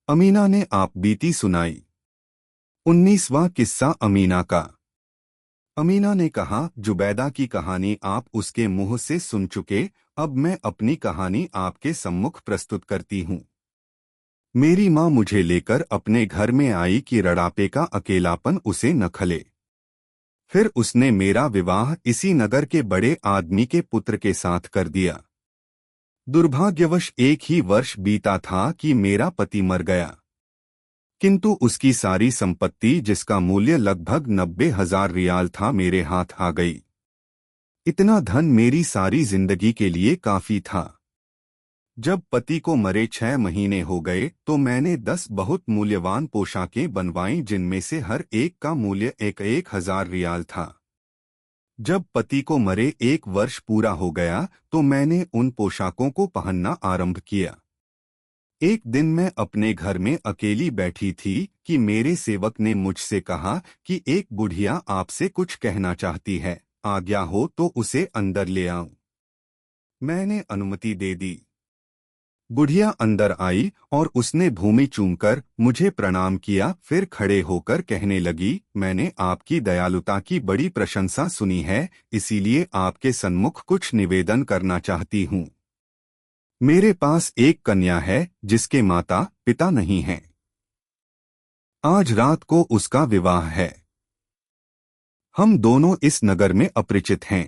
अमीना ने आप बीती सुनाई। 19वां किस्सा अमीना का। अमीना ने कहा, जुबैदा की कहानी आप उसके मुंह से सुन चुके, अब मैं अपनी कहानी आपके सम्मुख प्रस्तुत करती हूँ। मेरी माँ मुझे लेकर अपने घर में आई कि रड़ापे का अकेलापन उसे न खले। फिर उसने मेरा विवाह इसी नगर के बड़े आदमी के पुत्र के साथ कर दिया। दुर्भाग्यवश एक ही वर्ष बीता था कि मेरा पति मर गया, किंतु उसकी सारी संपत्ति, जिसका मूल्य लगभग 90,000 रियाल था, मेरे हाथ आ गई। इतना धन मेरी सारी जिंदगी के लिए काफी था। जब पति को मरे 6 महीने हो गए तो मैंने 10 बहुत मूल्यवान पोशाकें बनवाईं, जिनमें से हर एक का मूल्य 1,000 रियाल था। जब पति को मरे 1 वर्ष पूरा हो गया तो मैंने उन पोशाकों को पहनना आरंभ किया। एक दिन मैं अपने घर में अकेली बैठी थी कि मेरे सेवक ने मुझसे कहा कि एक बुढ़िया आपसे कुछ कहना चाहती है, आज्ञा हो तो उसे अंदर ले आऊं। मैंने अनुमति दे दी। बुढ़िया अंदर आई और उसने भूमि चूमकर मुझे प्रणाम किया, फिर खड़े होकर कहने लगी, मैंने आपकी दयालुता की बड़ी प्रशंसा सुनी है, इसीलिए आपके सन्मुख कुछ निवेदन करना चाहती हूँ। मेरे पास एक कन्या है जिसके माता पिता नहीं हैं। आज रात को उसका विवाह है। हम दोनों इस नगर में अपरिचित हैं।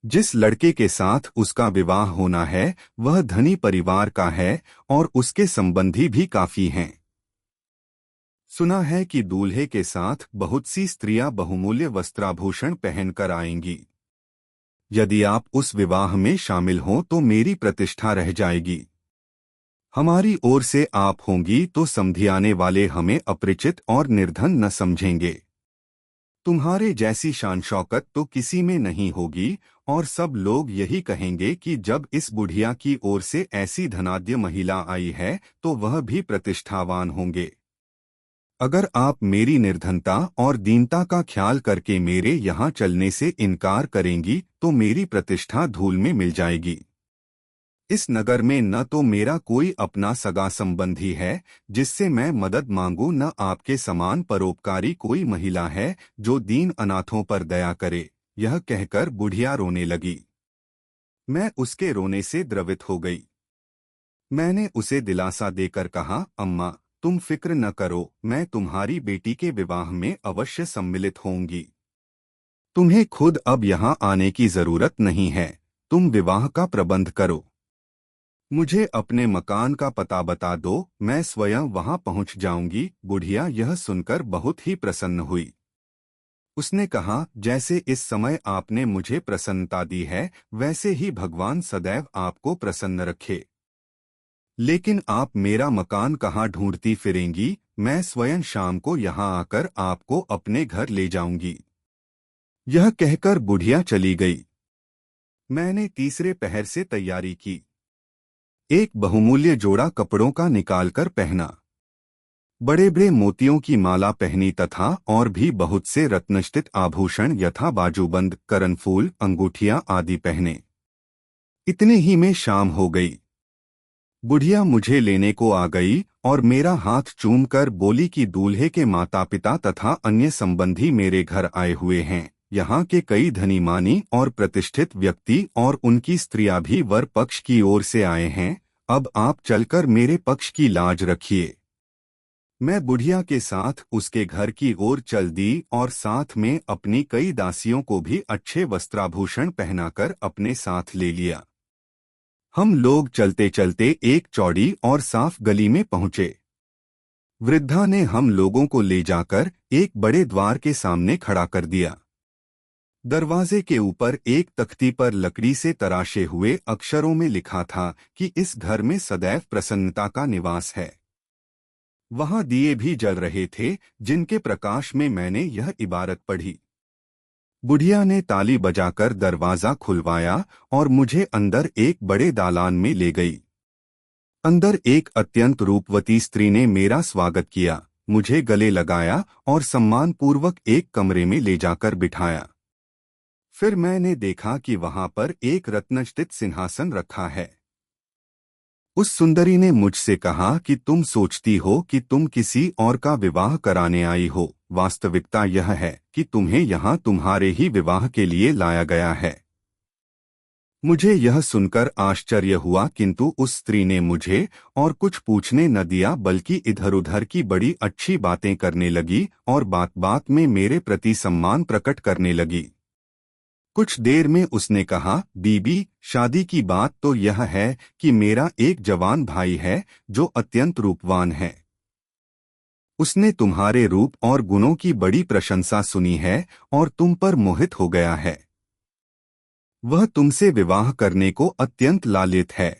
जिस लड़के के साथ उसका विवाह होना है वह धनी परिवार का है और उसके संबंधी भी काफी हैं। सुना है कि दूल्हे के साथ बहुत सी स्त्रियां बहुमूल्य वस्त्राभूषण पहनकर आएंगी। यदि आप उस विवाह में शामिल हों तो मेरी प्रतिष्ठा रह जाएगी। हमारी ओर से आप होंगी तो समधियाने वाले हमें अपरिचित और निर्धन न समझेंगे। तुम्हारे जैसी शान शौकत तो किसी में नहीं होगी और सब लोग यही कहेंगे कि जब इस बुढ़िया की ओर से ऐसी धनाढ्य महिला आई है तो वह भी प्रतिष्ठावान होंगे। अगर आप मेरी निर्धनता और दीनता का ख्याल करके मेरे यहाँ चलने से इनकार करेंगी तो मेरी प्रतिष्ठा धूल में मिल जाएगी। इस नगर में न तो मेरा कोई अपना सगा संबंधी है जिससे मैं मदद मांगू, न आपके समान परोपकारी कोई महिला है जो दीन अनाथों पर दया करे। यह कहकर बुढ़िया रोने लगी। मैं उसके रोने से द्रवित हो गई। मैंने उसे दिलासा देकर कहा, अम्मा तुम फिक्र न करो, मैं तुम्हारी बेटी के विवाह में अवश्य सम्मिलित होंगी। तुम्हें खुद अब यहाँ आने की जरूरत नहीं है, तुम विवाह का प्रबंध करो। मुझे अपने मकान का पता बता दो, मैं स्वयं वहां पहुंच जाऊंगी। बुढ़िया यह सुनकर बहुत ही प्रसन्न हुई। उसने कहा, जैसे इस समय आपने मुझे प्रसन्नता दी है वैसे ही भगवान सदैव आपको प्रसन्न रखे। लेकिन आप मेरा मकान कहाँ ढूंढती फिरेंगी? मैं स्वयं शाम को यहाँ आकर आपको अपने घर ले जाऊंगी। यह कहकर बुढ़िया चली गई। मैंने तीसरे पहर से तैयारी की। एक बहुमूल्य जोड़ा कपड़ों का निकालकर पहना, बड़े बड़े मोतियों की माला पहनी तथा और भी बहुत से रत्नष्टित आभूषण यथा बाजूबंद, करनफूल, अंगूठियां आदि पहने। इतने ही में शाम हो गई। बुढ़िया मुझे लेने को आ गई और मेरा हाथ चूमकर बोली कि दूल्हे के माता पिता तथा अन्य संबंधी मेरे घर आए हुए हैं। यहाँ के कई धनी मानी और प्रतिष्ठित व्यक्ति और उनकी स्त्रियां भी वर पक्ष की ओर से आए हैं। अब आप चलकर मेरे पक्ष की लाज रखिए। मैं बुढ़िया के साथ उसके घर की ओर चल दी और साथ में अपनी कई दासियों को भी अच्छे वस्त्राभूषण पहनाकर अपने साथ ले लिया। हम लोग चलते चलते एक चौड़ी और साफ गली में पहुंचे। वृद्धा ने हम लोगों को ले जाकर एक बड़े द्वार के सामने खड़ा कर दिया। दरवाजे के ऊपर एक तख्ती पर लकड़ी से तराशे हुए अक्षरों में लिखा था कि इस घर में सदैव प्रसन्नता का निवास है। वहां दिए भी जल रहे थे जिनके प्रकाश में मैंने यह इबारत पढ़ी। बुढ़िया ने ताली बजाकर दरवाजा खुलवाया और मुझे अंदर एक बड़े दालान में ले गई। अंदर एक अत्यंत रूपवती स्त्री ने मेरा स्वागत किया, मुझे गले लगाया और सम्मानपूर्वक एक कमरे में ले जाकर बिठाया। फिर मैंने देखा कि वहां पर एक रत्नजटित सिंहासन रखा है। उस सुंदरी ने मुझसे कहा कि तुम सोचती हो कि तुम किसी और का विवाह कराने आई हो। वास्तविकता यह है कि तुम्हें यहाँ तुम्हारे ही विवाह के लिए लाया गया है। मुझे यह सुनकर आश्चर्य हुआ, किंतु उस स्त्री ने मुझे और कुछ पूछने न दिया, बल्कि इधर-उधर की बड़ी अच्छी बातें करने लगी और बात बात में मेरे प्रति सम्मान प्रकट करने लगी। कुछ देर में उसने कहा, बीबी, शादी की बात तो यह है कि मेरा एक जवान भाई है जो अत्यंत रूपवान है। उसने तुम्हारे रूप और गुणों की बड़ी प्रशंसा सुनी है और तुम पर मोहित हो गया है। वह तुमसे विवाह करने को अत्यंत लालित है।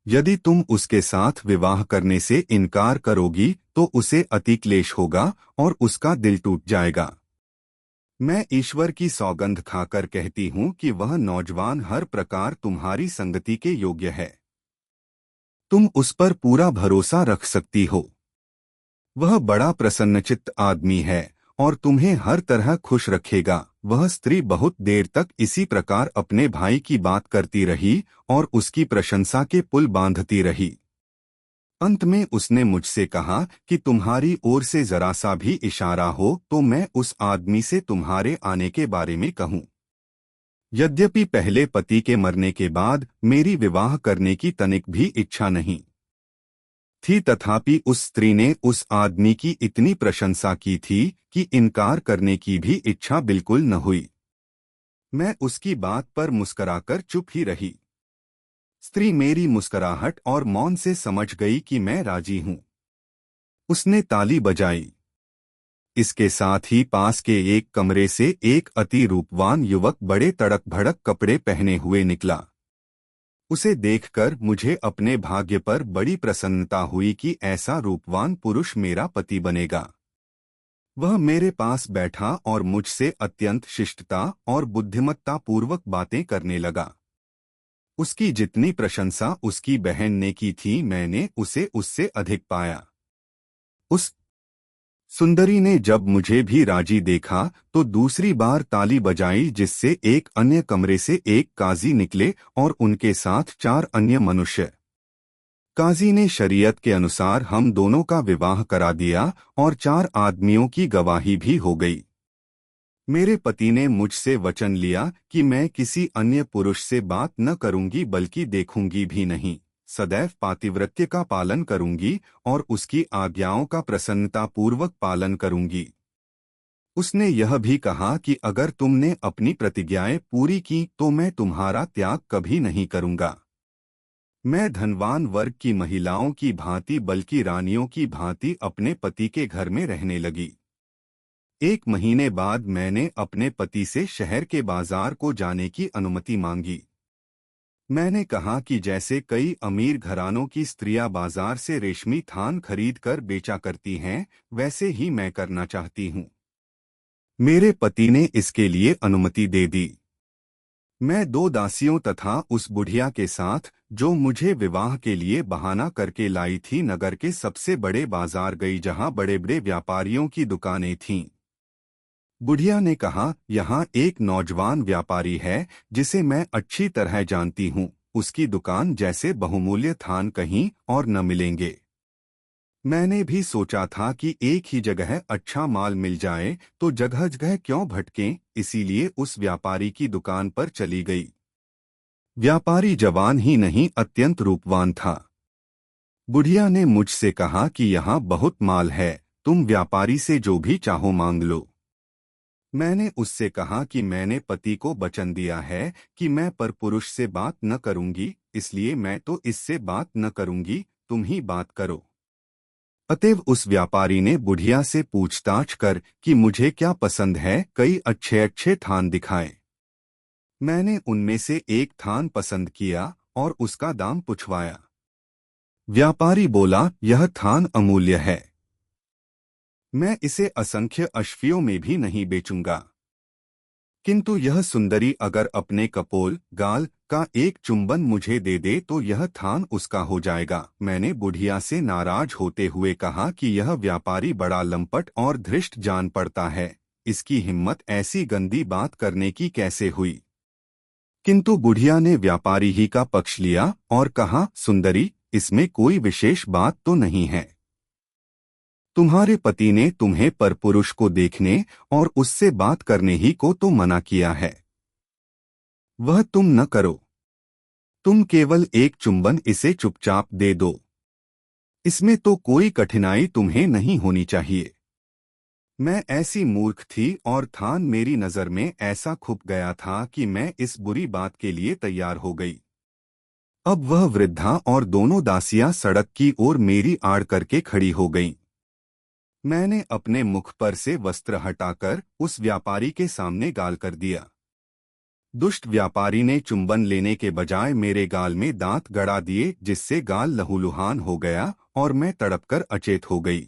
यदि तुम उसके साथ विवाह करने से इनकार करोगी तो उसे अति क्लेश होगा और उसका दिल टूट जाएगा। मैं ईश्वर की सौगंध खाकर कहती हूँ कि वह नौजवान हर प्रकार तुम्हारी संगति के योग्य है। तुम उस पर पूरा भरोसा रख सकती हो। वह बड़ा प्रसन्नचित्त आदमी है और तुम्हें हर तरह खुश रखेगा। वह स्त्री बहुत देर तक इसी प्रकार अपने भाई की बात करती रही और उसकी प्रशंसा के पुल बांधती रही। अंत में उसने मुझसे कहा कि तुम्हारी ओर से जरा सा भी इशारा हो तो मैं उस आदमी से तुम्हारे आने के बारे में कहूँ। यद्यपि पहले पति के मरने के बाद मेरी विवाह करने की तनिक भी इच्छा नहीं थी, तथापि उस स्त्री ने उस आदमी की इतनी प्रशंसा की थी कि इनकार करने की भी इच्छा बिल्कुल न हुई। मैं उसकी बात पर मुस्कराकर चुप ही रही। स्त्री मेरी मुस्कुराहट और मौन से समझ गई कि मैं राजी हूं। उसने ताली बजाई। इसके साथ ही पास के एक कमरे से एक अति रूपवान युवक बड़े तड़क भड़क कपड़े पहने हुए निकला। उसे देखकर मुझे अपने भाग्य पर बड़ी प्रसन्नता हुई कि ऐसा रूपवान पुरुष मेरा पति बनेगा। वह मेरे पास बैठा और मुझसे अत्यंत शिष्टता और बुद्धिमत्ता पूर्वक बातें करने लगा। उसकी जितनी प्रशंसा उसकी बहन ने की थी, मैंने उसे उससे अधिक पाया। उस सुंदरी ने जब मुझे भी राजी देखा तो दूसरी बार ताली बजाई, जिससे एक अन्य कमरे से एक काजी निकले और उनके साथ 4 अन्य मनुष्य। काजी ने शरीयत के अनुसार हम दोनों का विवाह करा दिया और 4 आदमियों की गवाही भी हो गई। मेरे पति ने मुझसे वचन लिया कि मैं किसी अन्य पुरुष से बात न करूंगी, बल्कि देखूंगी भी नहीं। सदैव पातिव्रत्य का पालन करूंगी और उसकी आज्ञाओं का प्रसन्नतापूर्वक पालन करूंगी। उसने यह भी कहा कि अगर तुमने अपनी प्रतिज्ञाएं पूरी की तो मैं तुम्हारा त्याग कभी नहीं करूंगा। मैं धनवान वर्ग की महिलाओं की भांति, बल्कि रानियों की भांति अपने पति के घर में रहने लगी। 1 महीने बाद मैंने अपने पति से शहर के बाजार को जाने की अनुमति मांगी। मैंने कहा कि जैसे कई अमीर घरानों की स्त्रियां बाजार से रेशमी थान खरीद कर बेचा करती हैं, वैसे ही मैं करना चाहती हूँ। मेरे पति ने इसके लिए अनुमति दे दी। मैं 2 दासियों तथा उस बुढ़िया के साथ, जो मुझे विवाह के लिए बहाना करके लाई थी, नगर के सबसे बड़े बाजार गई, जहां बड़े बड़े व्यापारियों की दुकानें थीं। बुढ़िया ने कहा, यहाँ एक नौजवान व्यापारी है जिसे मैं अच्छी तरह जानती हूँ। उसकी दुकान जैसे बहुमूल्य थान कहीं और न मिलेंगे। मैंने भी सोचा था कि एक ही जगह अच्छा माल मिल जाए तो जगह जगह क्यों भटकें, इसीलिए उस व्यापारी की दुकान पर चली गई। व्यापारी जवान ही नहीं, अत्यंत रूपवान था। बुढ़िया ने मुझसे कहा कि यहाँ बहुत माल है, तुम व्यापारी से जो भी चाहो मांग लो। मैंने उससे कहा कि मैंने पति को वचन दिया है कि मैं परपुरुष से बात न करूंगी, इसलिए मैं तो इससे बात न करूंगी, तुम ही बात करो। अतएव उस व्यापारी ने बुढ़िया से पूछताछ कर कि मुझे क्या पसंद है, कई अच्छे अच्छे थान दिखाए। मैंने उनमें से एक थान पसंद किया और उसका दाम पूछवाया। व्यापारी बोला, यह थान अमूल्य है, मैं इसे असंख्य अश्वियों में भी नहीं बेचूंगा। किंतु यह सुंदरी अगर अपने कपोल गाल का एक चुंबन मुझे दे दे तो यह थान उसका हो जाएगा। मैंने बुढ़िया से नाराज होते हुए कहा कि यह व्यापारी बड़ा लंपट और धृष्ट जान पड़ता है, इसकी हिम्मत ऐसी गंदी बात करने की कैसे हुई। किंतु बुढ़िया ने व्यापारी ही का पक्ष लिया और कहा, सुंदरी, इसमें कोई विशेष बात तो नहीं है। तुम्हारे पति ने तुम्हें परपुरुष को देखने और उससे बात करने ही को तो मना किया है। वह तुम न करो। तुम केवल एक चुंबन इसे चुपचाप दे दो। इसमें तो कोई कठिनाई तुम्हें नहीं होनी चाहिए। मैं ऐसी मूर्ख थी और थान मेरी नजर में ऐसा खुप गया था कि मैं इस बुरी बात के लिए तैयार हो गई। अब वह वृद्धा और दोनों दासियां सड़क की ओर मेरी आड़ करके खड़ी हो गईं। मैंने अपने मुख पर से वस्त्र हटाकर उस व्यापारी के सामने गाल कर दिया। दुष्ट व्यापारी ने चुंबन लेने के बजाय मेरे गाल में दांत गड़ा दिए, जिससे गाल लहूलुहान हो गया और मैं तड़पकर अचेत हो गई।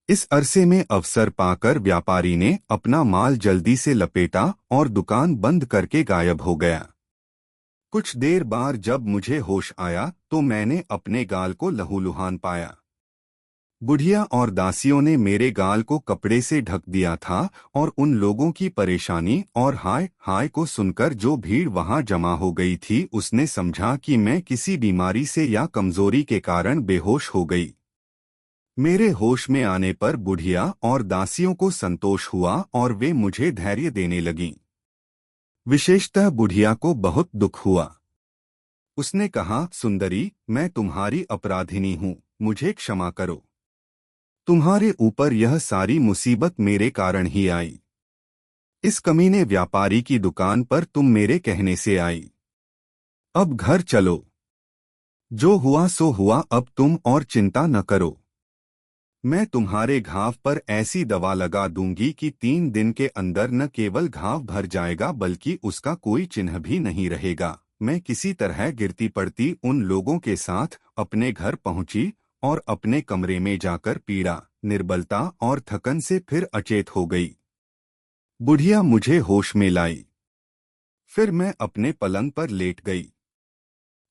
इस अरसे में अवसर पाकर व्यापारी ने अपना माल जल्दी से लपेटा और दुकान बंद करके गायब हो गया। कुछ देर बाद जब मुझे होश आया तो मैंने अपने गाल को लहूलुहान पाया। बुढ़िया और दासियों ने मेरे गाल को कपड़े से ढक दिया था और उन लोगों की परेशानी और हाय हाय को सुनकर जो भीड़ वहां जमा हो गई थी, उसने समझा कि मैं किसी बीमारी से या कमजोरी के कारण बेहोश हो गई। मेरे होश में आने पर बुढ़िया और दासियों को संतोष हुआ और वे मुझे धैर्य देने लगीं। विशेषतः बुढ़िया को बहुत दुख हुआ। उसने कहा, सुंदरी, मैं तुम्हारी अपराधिनी हूँ, मुझे क्षमा करो। तुम्हारे ऊपर यह सारी मुसीबत मेरे कारण ही आई। इस कमीने व्यापारी की दुकान पर तुम मेरे कहने से आई। अब घर चलो। जो हुआ सो हुआ, अब तुम और चिंता न करो। मैं तुम्हारे घाव पर ऐसी दवा लगा दूंगी कि 3 दिन के अंदर न केवल घाव भर जाएगा बल्कि उसका कोई चिन्ह भी नहीं रहेगा। मैं किसी तरह गिरती पड़ती उन लोगों के साथ अपने घर पहुंची और अपने कमरे में जाकर पीड़ा, निर्बलता और थकन से फिर अचेत हो गई। बुढ़िया मुझे होश में लाई। फिर मैं अपने पलंग पर लेट गई।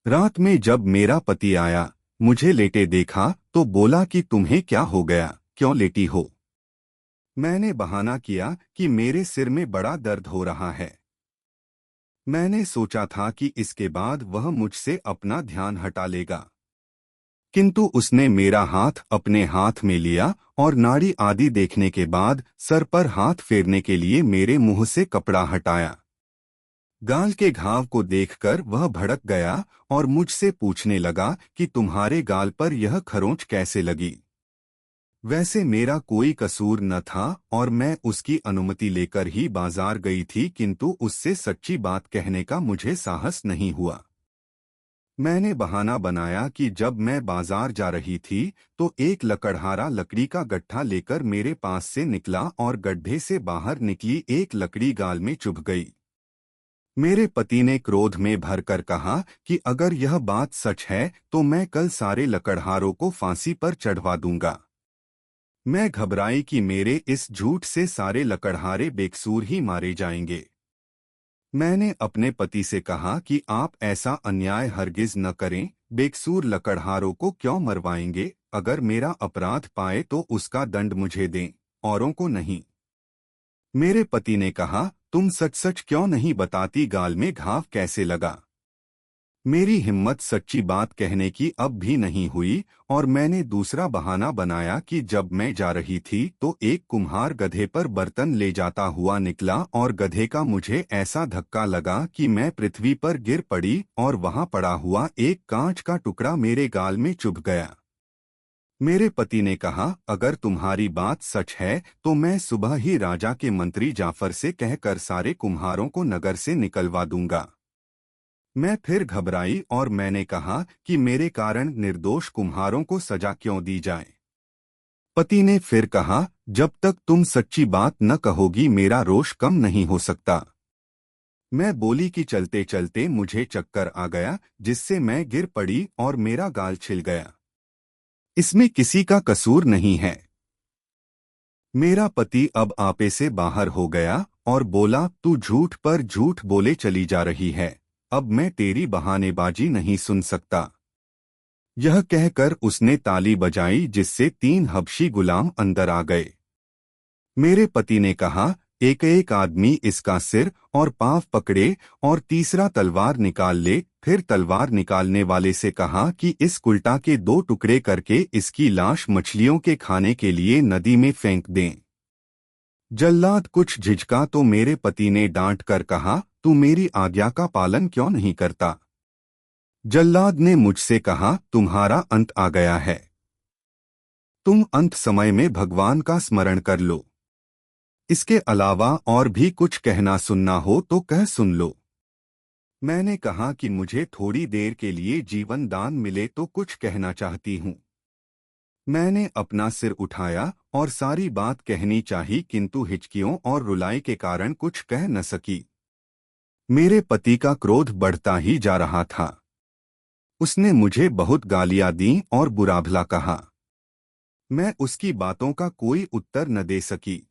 रात में जब मेरा पति आया, मुझे लेटे देखा तो बोला कि तुम्हें क्या हो गया, क्यों लेटी हो? मैंने बहाना किया कि मेरे सिर में बड़ा दर्द हो रहा है। मैंने सोचा था कि इसके बाद वह मुझसे अपना ध्यान हटा लेगा, किंतु उसने मेरा हाथ अपने हाथ में लिया और नाड़ी आदि देखने के बाद सर पर हाथ फेरने के लिए मेरे मुंह से कपड़ा हटाया। गाल के घाव को देखकर वह भड़क गया और मुझसे पूछने लगा कि तुम्हारे गाल पर यह खरोंच कैसे लगी। वैसे मेरा कोई कसूर न था और मैं उसकी अनुमति लेकर ही बाजार गई थी, किंतु उससे सच्ची बात कहने का मुझे साहस नहीं हुआ। मैंने बहाना बनाया कि जब मैं बाजार जा रही थी तो एक लकड़हारा लकड़ी का गट्ठा लेकर मेरे पास से निकला और गड्ढे से बाहर निकली एक लकड़ी गाल में चुभ गई। मेरे पति ने क्रोध में भरकर कहा कि अगर यह बात सच है तो मैं कल सारे लकड़हारों को फांसी पर चढ़वा दूंगा। मैं घबराई कि मेरे इस झूठ से सारे लकड़हारे बेकसूर ही मारे जाएंगे। मैंने अपने पति से कहा कि आप ऐसा अन्याय हरगिज न करें, बेकसूर लकड़हारों को क्यों मरवाएंगे? अगर मेरा अपराध पाए तो उसका दंड मुझे दें, औरों को नहीं। मेरे पति ने कहा, तुम सच सच क्यों नहीं बताती गाल में घाव कैसे लगा? मेरी हिम्मत सच्ची बात कहने की अब भी नहीं हुई और मैंने दूसरा बहाना बनाया कि जब मैं जा रही थी तो एक कुम्हार गधे पर बर्तन ले जाता हुआ निकला और गधे का मुझे ऐसा धक्का लगा कि मैं पृथ्वी पर गिर पड़ी और वहां पड़ा हुआ एक कांच का टुकड़ा मेरे गाल में चुभ गया। मेरे पति ने कहा, अगर तुम्हारी बात सच है तो मैं सुबह ही राजा के मंत्री जाफर से कहकर सारे कुम्हारों को नगर से निकलवा दूंगा। मैं फिर घबराई और मैंने कहा कि मेरे कारण निर्दोष कुम्हारों को सजा क्यों दी जाए। पति ने फिर कहा, जब तक तुम सच्ची बात न कहोगी मेरा रोष कम नहीं हो सकता। मैं बोली कि चलते चलते मुझे चक्कर आ गया, जिससे मैं गिर पड़ी और मेरा गाल छिल गया। इसमें किसी का कसूर नहीं है। मेरा पति अब आपे से बाहर हो गया और बोला, तू झूठ पर झूठ बोले चली जा रही है, अब मैं तेरी बहानेबाजी नहीं सुन सकता। यह कहकर उसने ताली बजाई, जिससे 3 हबशी गुलाम अंदर आ गए। मेरे पति ने कहा, एक एक आदमी इसका सिर और पांव पकड़े और तीसरा तलवार निकाल ले। फिर तलवार निकालने वाले से कहा कि इस उल्टा के 2 टुकड़े करके इसकी लाश मछलियों के खाने के लिए नदी में फेंक दें। जल्लाद कुछ झिझका तो मेरे पति ने डांट कर कहा, तू मेरी आज्ञा का पालन क्यों नहीं करता? जल्लाद ने मुझसे कहा, तुम्हारा अंत आ गया है। तुम अंत समय में भगवान का स्मरण कर लो। इसके अलावा और भी कुछ कहना सुनना हो तो कह सुन लो। मैंने कहा कि मुझे थोड़ी देर के लिए जीवन दान मिले तो कुछ कहना चाहती हूँ। मैंने अपना सिर उठाया और सारी बात कहनी चाही, किंतु हिचकियों और रुलाई के कारण कुछ कह न सकी। मेरे पति का क्रोध बढ़ता ही जा रहा था। उसने मुझे बहुत गालियां दी और बुरा भला कहा। मैं उसकी बातों का कोई उत्तर न दे सकी।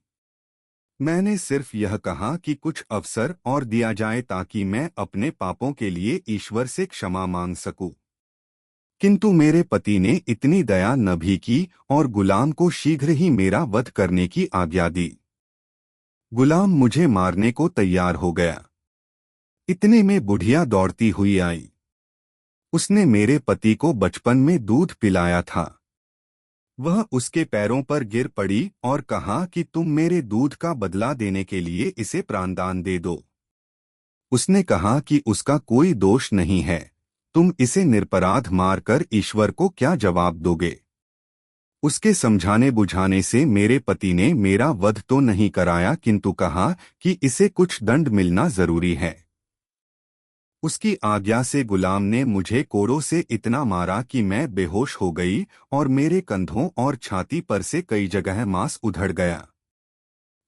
मैंने सिर्फ यह कहा कि कुछ अवसर और दिया जाए ताकि मैं अपने पापों के लिए ईश्वर से क्षमा मांग सकूं। किंतु मेरे पति ने इतनी दया न भी की और गुलाम को शीघ्र ही मेरा वध करने की आज्ञा दी। गुलाम मुझे मारने को तैयार हो गया। इतने में बुढ़िया दौड़ती हुई आई। उसने मेरे पति को बचपन में दूध पिलाया था। वह उसके पैरों पर गिर पड़ी और कहा कि तुम मेरे दूध का बदला देने के लिए इसे प्राणदान दे दो। उसने कहा कि उसका कोई दोष नहीं है, तुम इसे निरपराध मारकर ईश्वर को क्या जवाब दोगे? उसके समझाने बुझाने से मेरे पति ने मेरा वध तो नहीं कराया, किंतु कहा कि इसे कुछ दंड मिलना जरूरी है। उसकी आज्ञा से गुलाम ने मुझे कोड़ों से इतना मारा कि मैं बेहोश हो गई और मेरे कंधों और छाती पर से कई जगह मांस उधड़ गया।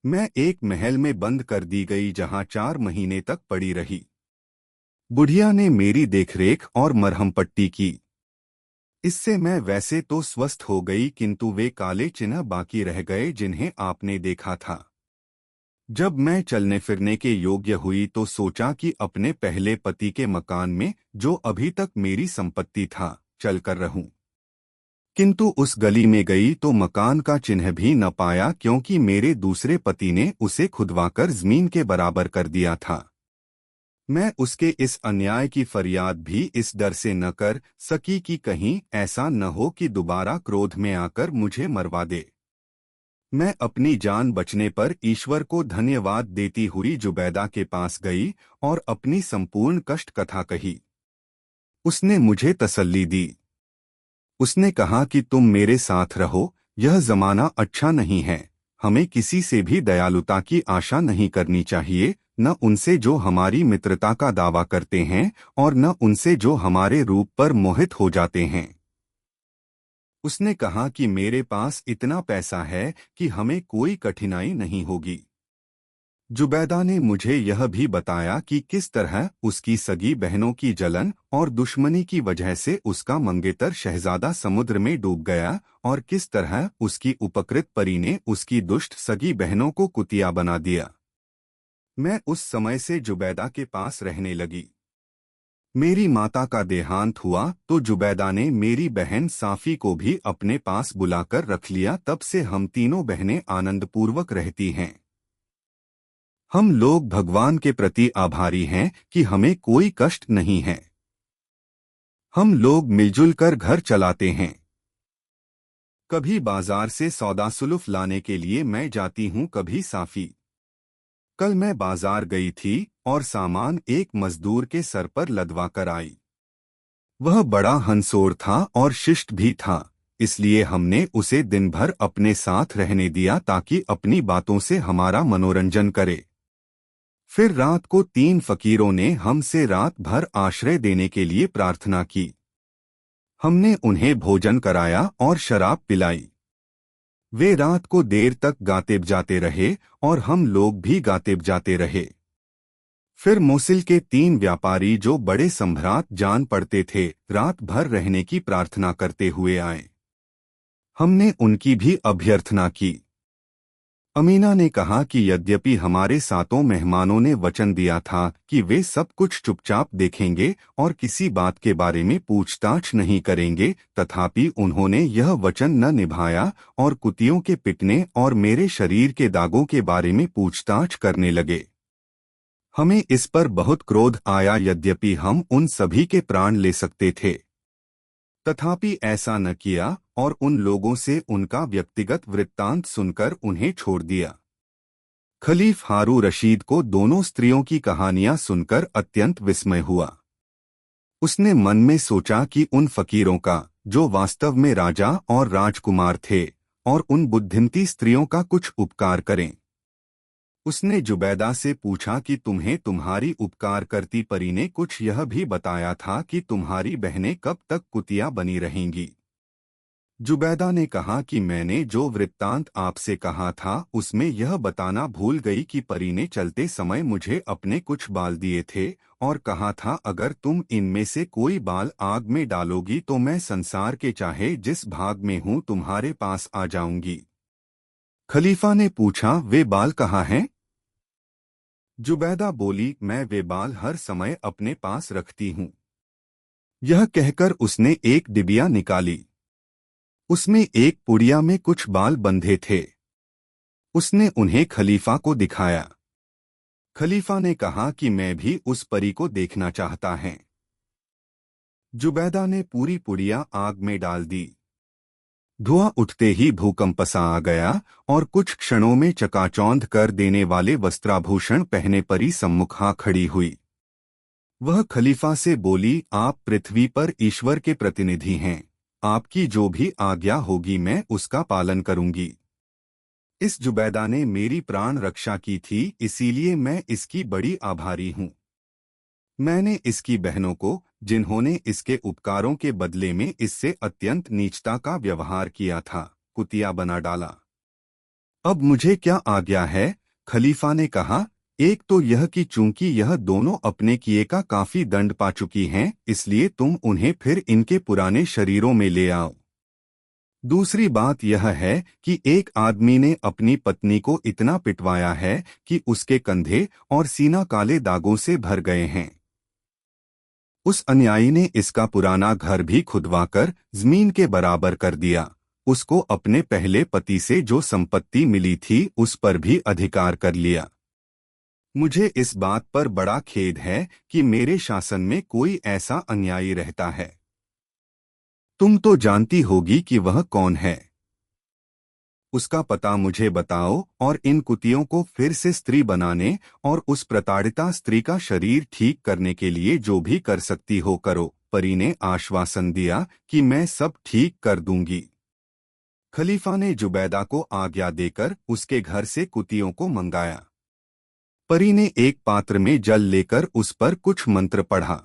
मैं एक महल में बंद कर दी गई जहां 4 महीने तक पड़ी रही। बुढ़िया ने मेरी देखरेख और मरहम पट्टी की। इससे मैं वैसे तो स्वस्थ हो गई, किंतु वे काले चिन्ह बाकी रह गए जिन्हें आपने देखा था। जब मैं चलने फिरने के योग्य हुई तो सोचा कि अपने पहले पति के मकान में, जो अभी तक मेरी संपत्ति था, चलकर रहूं। किंतु उस गली में गई तो मकान का चिन्ह भी न पाया, क्योंकि मेरे दूसरे पति ने उसे खुदवाकर जमीन के बराबर कर दिया था। मैं उसके इस अन्याय की फरियाद भी इस डर से न कर सकी कि कहीं ऐसा न हो कि दोबारा क्रोध में आकर मुझे मरवा दे। मैं अपनी जान बचने पर ईश्वर को धन्यवाद देती हुई जुबैदा के पास गई और अपनी संपूर्ण कष्ट कथा कही। उसने मुझे तसल्ली दी। उसने कहा कि तुम मेरे साथ रहो, यह जमाना अच्छा नहीं है। हमें किसी से भी दयालुता की आशा नहीं करनी चाहिए, न उनसे जो हमारी मित्रता का दावा करते हैं और न उनसे जो हमारे रूप पर मोहित हो जाते हैं। उसने कहा कि मेरे पास इतना पैसा है कि हमें कोई कठिनाई नहीं होगी। जुबैदा ने मुझे यह भी बताया कि किस तरह उसकी सगी बहनों की जलन और दुश्मनी की वजह से उसका मंगेतर शहजादा समुद्र में डूब गया और किस तरह उसकी उपकृत परी ने उसकी दुष्ट सगी बहनों को कुतिया बना दिया। मैं उस समय से जुबैदा के पास रहने लगी। मेरी माता का देहांत हुआ तो जुबैदा ने मेरी बहन साफी को भी अपने पास बुलाकर रख लिया। तब से हम तीनों बहनें आनंदपूर्वक रहती हैं। हम लोग भगवान के प्रति आभारी हैं कि हमें कोई कष्ट नहीं है। हम लोग मिलजुल कर घर चलाते हैं। कभी बाजार से सौदा सुलुफ लाने के लिए मैं जाती हूँ, कभी साफी। कल मैं बाजार गई थी और सामान एक मजदूर के सर पर लदवा कर आई। वह बड़ा हंसोर था और शिष्ट भी था, इसलिए हमने उसे दिन भर अपने साथ रहने दिया ताकि अपनी बातों से हमारा मनोरंजन करे। फिर रात को 3 फकीरों ने हमसे रात भर आश्रय देने के लिए प्रार्थना की। हमने उन्हें भोजन कराया और शराब पिलाई। वे रात को देर तक गाते बजाते रहे और हम लोग भी गाते बजाते रहे। फिर मोसिल के 3 व्यापारी जो बड़े सम्भ्रात जान पड़ते थे, रात भर रहने की प्रार्थना करते हुए आए। हमने उनकी भी अभ्यर्थना की। अमीना ने कहा कि यद्यपि हमारे सातों मेहमानों ने वचन दिया था कि वे सब कुछ चुपचाप देखेंगे और किसी बात के बारे में पूछताछ नहीं करेंगे, तथापि उन्होंने यह वचन न निभाया और कुतियों के पिटने और मेरे शरीर के दागों के बारे में पूछताछ करने लगे। हमें इस पर बहुत क्रोध आया, यद्यपि हम उन सभी के प्राण ले सकते थे, तथापि ऐसा न किया और उन लोगों से उनका व्यक्तिगत वृत्तांत सुनकर उन्हें छोड़ दिया। खलीफ हारू रशीद को दोनों स्त्रियों की कहानियां सुनकर अत्यंत विस्मय हुआ। उसने मन में सोचा कि उन फकीरों का, जो वास्तव में राजा और राजकुमार थे, और उन बुद्धिमती स्त्रियों का कुछ उपकार करें। उसने जुबैदा से पूछा कि तुम्हें तुम्हारी उपकार करती परी ने कुछ यह भी बताया था कि तुम्हारी बहनें कब तक कुतिया बनी रहेंगी। जुबैदा ने कहा कि मैंने जो वृत्तांत आपसे कहा था उसमें यह बताना भूल गई कि परी ने चलते समय मुझे अपने कुछ बाल दिए थे और कहा था अगर तुम इनमें से कोई बाल आग में डालोगी तो मैं संसार के चाहे जिस भाग में हूँ तुम्हारे पास आ जाऊंगी। खलीफा ने पूछा, वे बाल कहाँ हैं? जुबैदा बोली, मैं वे बाल हर समय अपने पास रखती हूँ। यह कहकर उसने एक डिबिया निकाली। उसमें एक पुड़िया में कुछ बाल बंधे थे। उसने उन्हें खलीफा को दिखाया। खलीफा ने कहा कि मैं भी उस परी को देखना चाहता है। जुबैदा ने पूरी पुड़िया आग में डाल दी। धुआं उठते ही भूकंप सा आ गया और कुछ क्षणों में चकाचौंध कर देने वाले वस्त्राभूषण पहने परी सम्मुखा खड़ी हुई। वह खलीफा से बोली, आप पृथ्वी पर ईश्वर के प्रतिनिधि हैं, आपकी जो भी आज्ञा होगी मैं उसका पालन करूंगी। इस जुबैदा ने मेरी प्राण रक्षा की थी, इसीलिए मैं इसकी बड़ी आभारी हूँ। मैंने इसकी बहनों को, जिन्होंने इसके उपकारों के बदले में इससे अत्यंत नीचता का व्यवहार किया था, कुतिया बना डाला। अब मुझे क्या आज्ञा है? खलीफा ने कहा, एक तो यह कि चूंकि यह दोनों अपने किए का काफी दंड पा चुकी हैं, इसलिए तुम उन्हें फिर इनके पुराने शरीरों में ले आओ। दूसरी बात यह है कि एक आदमी ने अपनी पत्नी को इतना पिटवाया है कि उसके कंधे और सीना काले दागों से भर गए हैं। उस अन्यायी ने इसका पुराना घर भी खुदवाकर जमीन के बराबर कर दिया। उसको अपने पहले पति से जो संपत्ति मिली थी उस पर भी अधिकार कर लिया। मुझे इस बात पर बड़ा खेद है कि मेरे शासन में कोई ऐसा अन्यायी रहता है। तुम तो जानती होगी कि वह कौन है। उसका पता मुझे बताओ और इन कुतियों को फिर से स्त्री बनाने और उस प्रताड़िता स्त्री का शरीर ठीक करने के लिए जो भी कर सकती हो करो। परी ने आश्वासन दिया कि मैं सब ठीक कर दूंगी। खलीफा ने जुबैदा को आज्ञा देकर उसके घर से कुतियों को मंगाया। परी ने एक पात्र में जल लेकर उस पर कुछ मंत्र पढ़ा।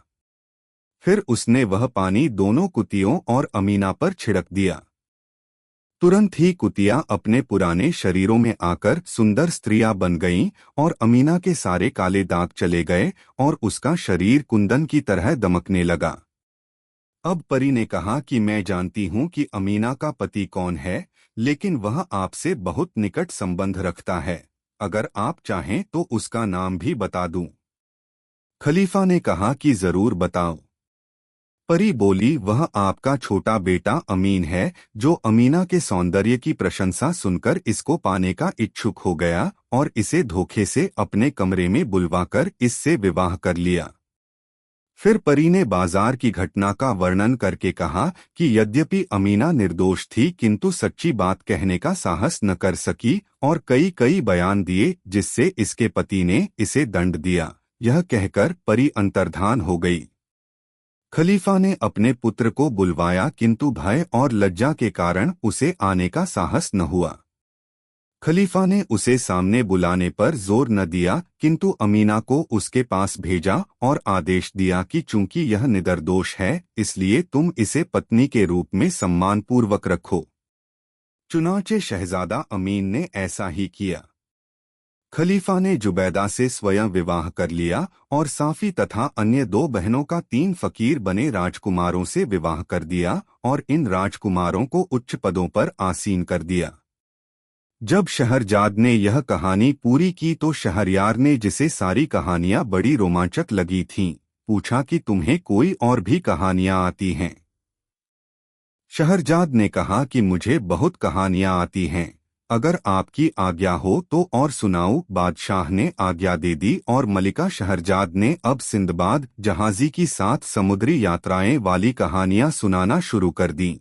फिर उसने वह पानी दोनों कुतियों और अमीना पर छिड़क दिया। तुरंत ही कुतियां अपने पुराने शरीरों में आकर सुंदर स्त्रियां बन गईं और अमीना के सारे काले दाग चले गए और उसका शरीर कुंदन की तरह दमकने लगा। अब परी ने कहा कि मैं जानती हूं कि अमीना का पति कौन है, लेकिन वह आपसे बहुत निकट संबंध रखता है। अगर आप चाहें तो उसका नाम भी बता दूं। खलीफा ने कहा कि जरूर बताओ। परी बोली, वह आपका छोटा बेटा अमीन है, जो अमीना के सौंदर्य की प्रशंसा सुनकर इसको पाने का इच्छुक हो गया और इसे धोखे से अपने कमरे में बुलवाकर इससे विवाह कर लिया। फिर परी ने बाजार की घटना का वर्णन करके कहा कि यद्यपि अमीना निर्दोष थी किंतु सच्ची बात कहने का साहस न कर सकी और कई कई बयान दिए जिससे इसके पति ने इसे दंड दिया। यह कहकर परी अंतर्धान हो गई। खलीफा ने अपने पुत्र को बुलवाया किंतु भय और लज्जा के कारण उसे आने का साहस न हुआ। खलीफा ने उसे सामने बुलाने पर जोर न दिया किंतु अमीना को उसके पास भेजा और आदेश दिया कि चूंकि यह निर्दोष है इसलिए तुम इसे पत्नी के रूप में सम्मानपूर्वक रखो। चुनाचे शहजादा अमीन ने ऐसा ही किया। खलीफा ने जुबैदा से स्वयं विवाह कर लिया और साफी तथा अन्य दो बहनों का 3 फकीर बने राजकुमारों से विवाह कर दिया और इन राजकुमारों को उच्च पदों पर आसीन कर दिया। जब शहरजाद ने यह कहानी पूरी की तो शहरयार ने, जिसे सारी कहानियां बड़ी रोमांचक लगी थीं, पूछा कि तुम्हें कोई और भी कहानियां आती हैं। शहरजाद ने कहा कि मुझे बहुत कहानियां आती हैं, अगर आपकी आज्ञा हो तो और सुनाऊं। बादशाह ने आज्ञा दे दी और मलिका शहरजाद ने अब सिंदबाद जहाजी की 7 समुद्री यात्राएं वाली कहानियां सुनाना शुरू कर दी।